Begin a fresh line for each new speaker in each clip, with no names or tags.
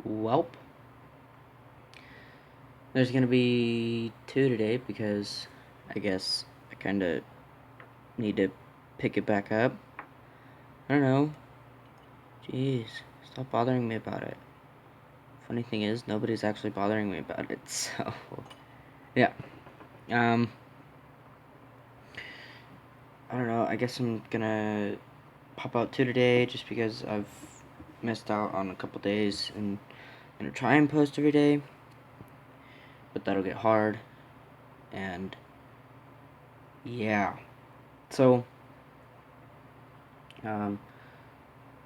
Welp. There's gonna be 2 today because I guess I kinda need to pick it back up. I don't know. Jeez, stop bothering me about it. Funny thing is, nobody's actually bothering me about it, so yeah. I don't know, I guess I'm gonna pop out 2 today just because I've missed out on a couple days and I'm gonna try and post every day, but that'll get hard, and yeah. So, um,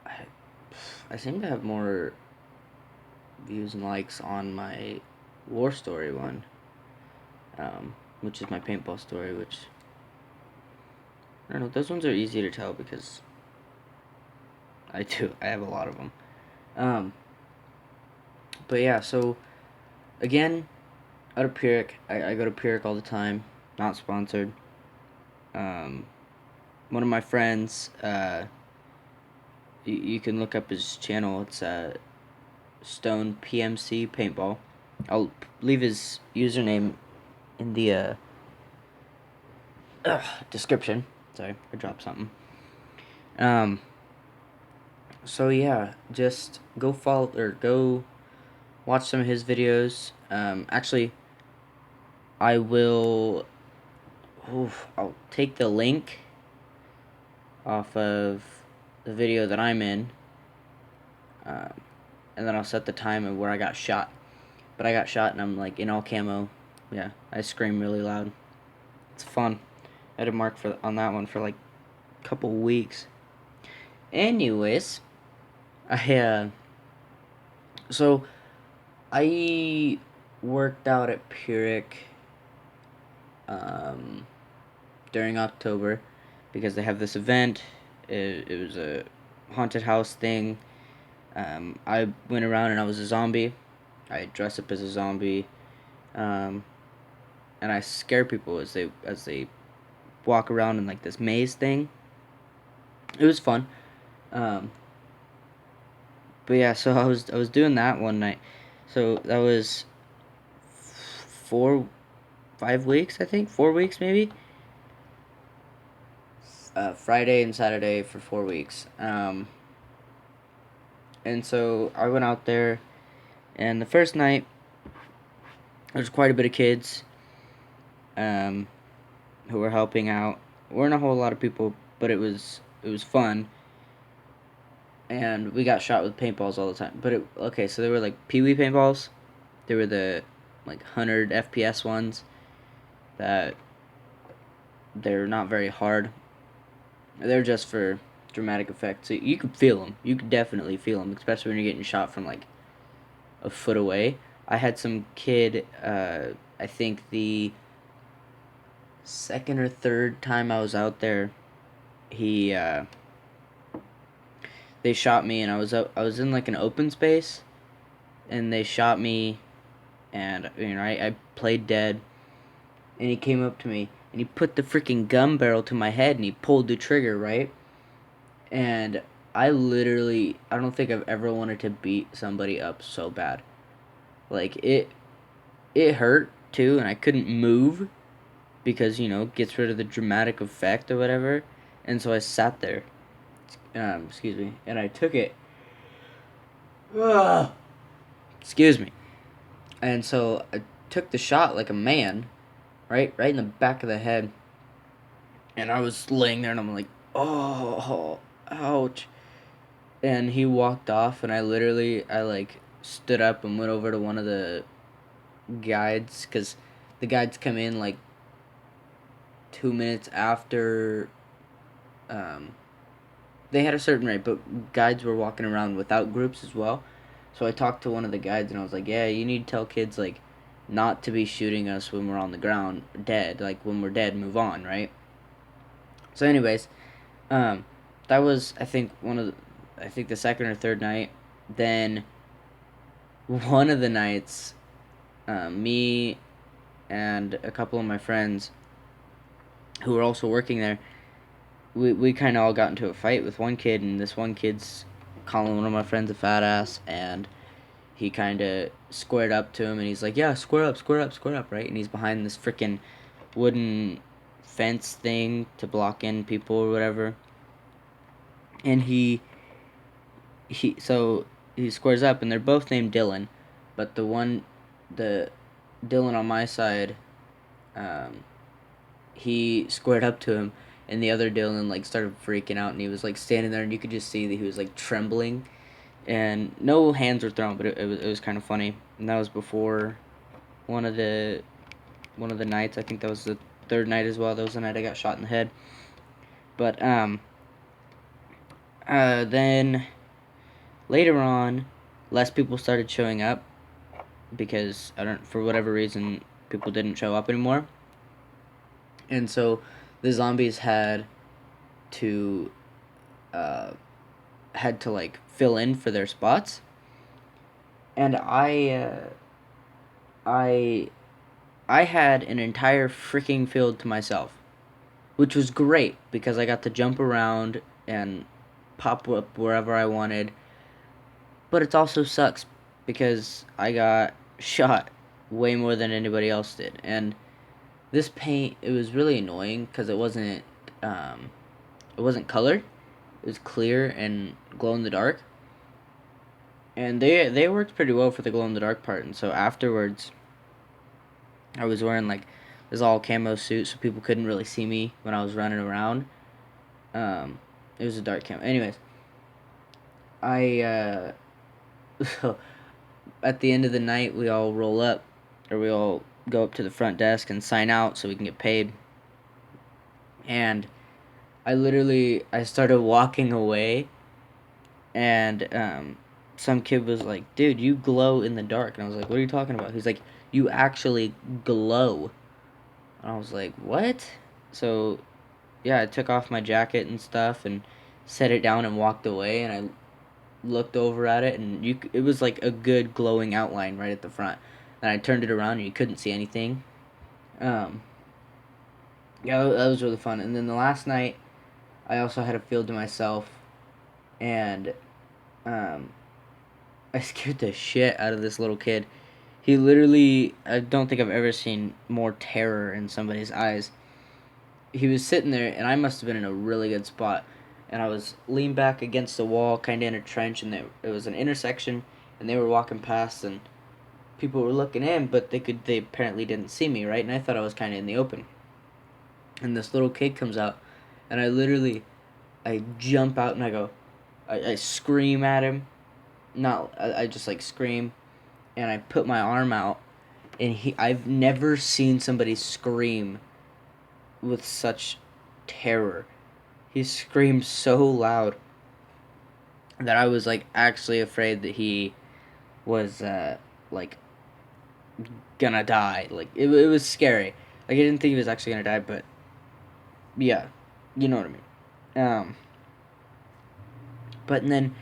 I, I seem to have more views and likes on my war story one, which is my paintball story, which, I don't know, those ones are easy to tell because I have a lot of them. But yeah, so, again, out of Pyrrhic, I go to Pyrrhic all the time, not sponsored. One of my friends, you can look up his channel, it's, Stone PMC Paintball. I'll leave his username in the description. Sorry, I dropped something. So yeah, just go follow or go watch some of his videos. Actually, I will. I'll take the link off of the video that I'm in, and then I'll set the time of where I got shot. But I got shot and I'm like in all camo. Yeah, I scream really loud. It's fun. I had a mark on that one for like a couple weeks. Anyways, so I worked out at Pyrrhic during October because they have this event. It was a haunted house thing. I went around and I was a zombie. I dressed up as a zombie, and I scare people as they walk around in like this maze thing. It was fun. But yeah, so I was doing that one night. So that was 5 weeks, I think, 4 weeks maybe. Friday and Saturday for 4 weeks. And so I went out there, and the first night there was quite a bit of kids, who were helping out. Weren't a whole lot of people, but it was fun. And we got shot with paintballs all the time. But okay, so they were like Pee-wee paintballs. They were the like 100 FPS ones that they're not very hard. They're just for dramatic effect. So you could feel them. You could definitely feel them, especially when you're getting shot from like a foot away. I had some kid, I think the second or third time I was out there, he, they shot me, and I was in like an open space, and they shot me, and I played dead, and he came up to me, and he put the freaking gun barrel to my head, and he pulled the trigger, right? And I don't think I've ever wanted to beat somebody up so bad. Like, it hurt, too, and I couldn't move, because, it gets rid of the dramatic effect or whatever, and so I sat there, excuse me, and I took it, excuse me, and so I took the shot like a man, right in the back of the head, and I was laying there, and I'm like, oh, ouch, and he walked off, and I like, stood up and went over to one of the guides, because the guides come in, like, 2 minutes after, they had a certain rate, but guides were walking around without groups as well. So I talked to one of the guides, and I was like, yeah, you need to tell kids, like, not to be shooting us when we're on the ground dead. Like, when we're dead, move on, right? So anyways, that was, I think, the second or third night. Then one of the nights, me and a couple of my friends who were also working there, we kind of all got into a fight with one kid, and this one kid's calling one of my friends a fat ass, and he kind of squared up to him, and he's like, yeah, square up, square up, square up, right? And he's behind this freaking wooden fence thing to block in people or whatever. And so he squares up, and they're both named Dylan, but the Dylan on my side, um, he squared up to him, and the other Dylan like started freaking out, and he was like standing there, and you could just see that he was like trembling, and no hands were thrown, but it was kind of funny. And that was before one of the nights. I think that was the third night as well. That was the night I got shot in the head. But then later on, less people started showing up because for whatever reason people didn't show up anymore, and so the zombies to uh, had to like fill in for their spots, and I had an entire freaking field to myself, which was great because I got to jump around and pop up wherever I wanted. But it also sucks because I got shot way more than anybody else did, and this paint, it was really annoying because it wasn't colored. It was clear and glow in the dark, and they worked pretty well for the glow in the dark part. And so afterwards, I was wearing like this all camo suit, so people couldn't really see me when I was running around. It was a dark camo. Anyways, I so at the end of the night, we all roll up, or we all go up to the front desk and sign out so we can get paid. And I started walking away, and some kid was like, dude, you glow in the dark. And I was like, what are you talking about? He's like, you actually glow. And I was like, what? So yeah, I took off my jacket and stuff and set it down and walked away, and I looked over at it, and it was like a good glowing outline right at the front. And I turned it around, and you couldn't see anything. um yeah, that was really fun. And then the last night, I also had a field to myself, and um I scared the shit out of this little kid. He literally, I don't think I've ever seen more terror in somebody's eyes. He was sitting there, and I must have been in a really good spot. And I was leaned back against the wall, kind of in a trench, and it was an intersection, and they were walking past, and people were looking in, but they apparently didn't see me, right? And I thought I was kind of in the open. And this little kid comes out, and I jump out, and I scream at him. Not, I just like scream, and I put my arm out, and I've never seen somebody scream with such terror. He screamed so loud that I was like actually afraid that he was like gonna die. Like it was scary. Like I didn't think he was actually gonna die, but yeah, you know what I mean. But then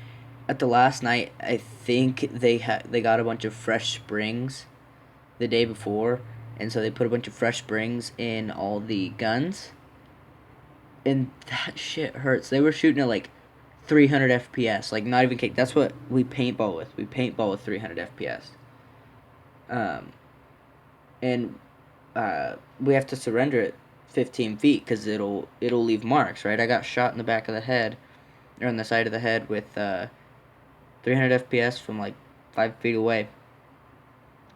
at the last night, I think they got a bunch of fresh springs the day before, and so they put a bunch of fresh springs in all the guns, and that shit hurts. They were shooting at like 300 FPS, like not even kidding. That's what we paintball with. We paintball with 300 FPS. Um, and we have to surrender at 15 feet because it'll leave marks, right? I got shot in the back of the head, or on the side of the head with 300 FPS from like 5 feet away,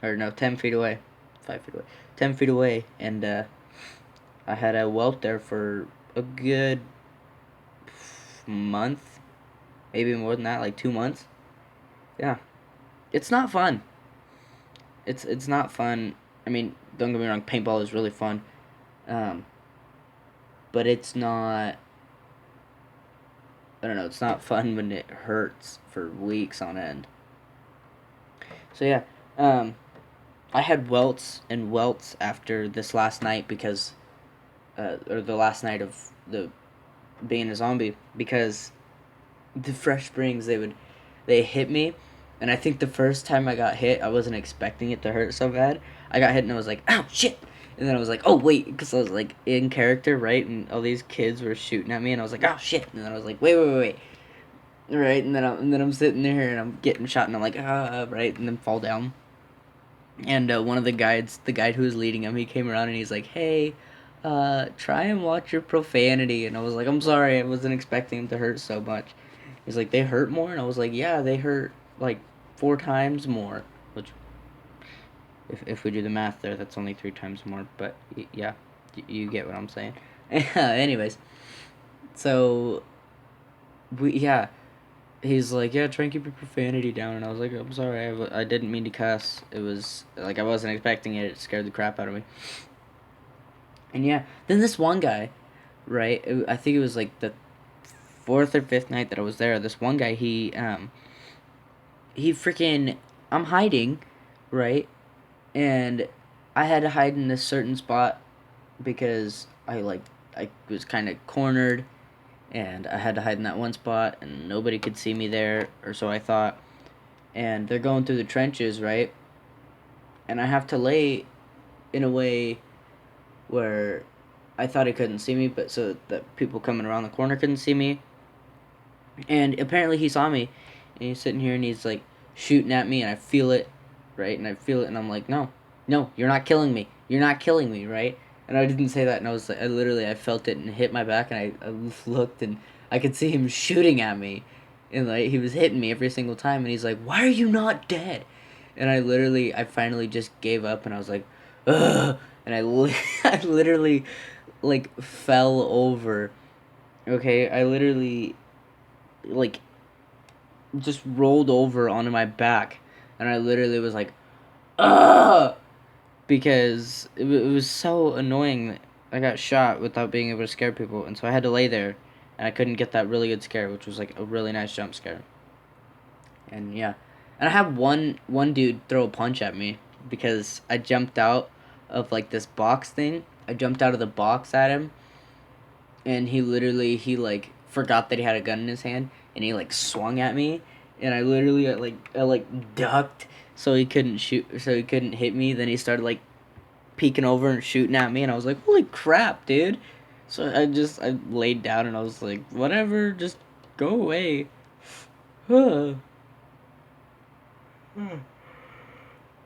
or no, 10 feet away, 5 feet away, 10 feet away, and I had a welt there for a good month, maybe more than that, like 2 months. Yeah, it's not fun. It's not fun. I mean, don't get me wrong, paintball is really fun, um, but it's not. I don't know. It's not fun when it hurts for weeks on end. So yeah, I had welts and welts after this last night because, or the last night of the being a zombie, because the fresh springs they hit me, and I think the first time I got hit, I wasn't expecting it to hurt so bad. I got hit and I was like, ow, shit. And then I was like, oh wait, because I was like in character, right? And all these kids were shooting at me, and I was like, oh shit. And then I was like, wait. right, and then I'm sitting there and I'm getting shot and I'm like right, and then fall down. And one of the guide who was leading him, he came around and he's like, "Hey, try and watch your profanity." And I was like, "I'm sorry, I wasn't expecting him to hurt so much." He's like, "They hurt more," and I was like, "Yeah, they hurt like 4 times more." Which, if we do the math there, that's only 3 times more. But yeah, you get what I'm saying. Anyways, so yeah, he's like, "Yeah, try and keep your profanity down," and I was like, "I'm sorry, I didn't mean to cuss. It was like I wasn't expecting it. It scared the crap out of me." And yeah, then this one guy, right? I think it was like the fourth or fifth night that I was there. This one guy, he freaking, I'm hiding, right? And I had to hide in this certain spot because I was kind of cornered, and I had to hide in that one spot, and nobody could see me there, or so I thought. And they're going through the trenches, right? And I have to lay in a way where I thought he couldn't see me, but so that people coming around the corner couldn't see me. And apparently he saw me, and he's sitting here and he's like shooting at me, and I feel it, right? And I feel it, and I'm like, no, no, you're not killing me. You're not killing me, right? And I didn't say that, and I was like, I felt it and it hit my back, and I looked, and I could see him shooting at me, and like he was hitting me every single time, and he's like, why are you not dead? And I finally just gave up, and I was like, ugh, and I literally like fell over. Okay, I literally like just rolled over onto my back, and I literally was like, ugh, because it was so annoying that I got shot without being able to scare people, and so I had to lay there, and I couldn't get that really good scare, which was like a really nice jump scare. And yeah, and I had one dude throw a punch at me because I jumped out of like this box thing. I jumped out of the box at him, and he like forgot that he had a gun in his hand, and he like swung at me, and I like ducked so he couldn't shoot, so he couldn't hit me. Then he started like peeking over and shooting at me, and I was like, holy crap, dude. So I laid down, and I was like, whatever, just go away. Damn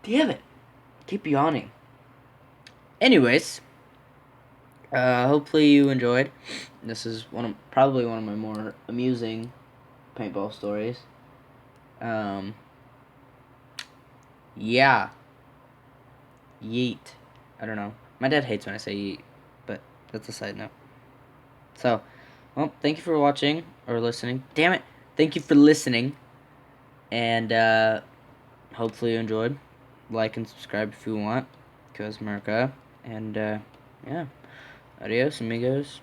it, keep yawning. Anyways, hopefully you enjoyed. This is probably one of my more amusing paintball stories. Um, yeah, yeet. I don't know. My dad hates when I say yeet, but that's a side note. So, well, thank you for watching or listening. Damn it. Thank you for listening. And hopefully you enjoyed. Like and subscribe if you want. Because America. And yeah. Adios, amigos.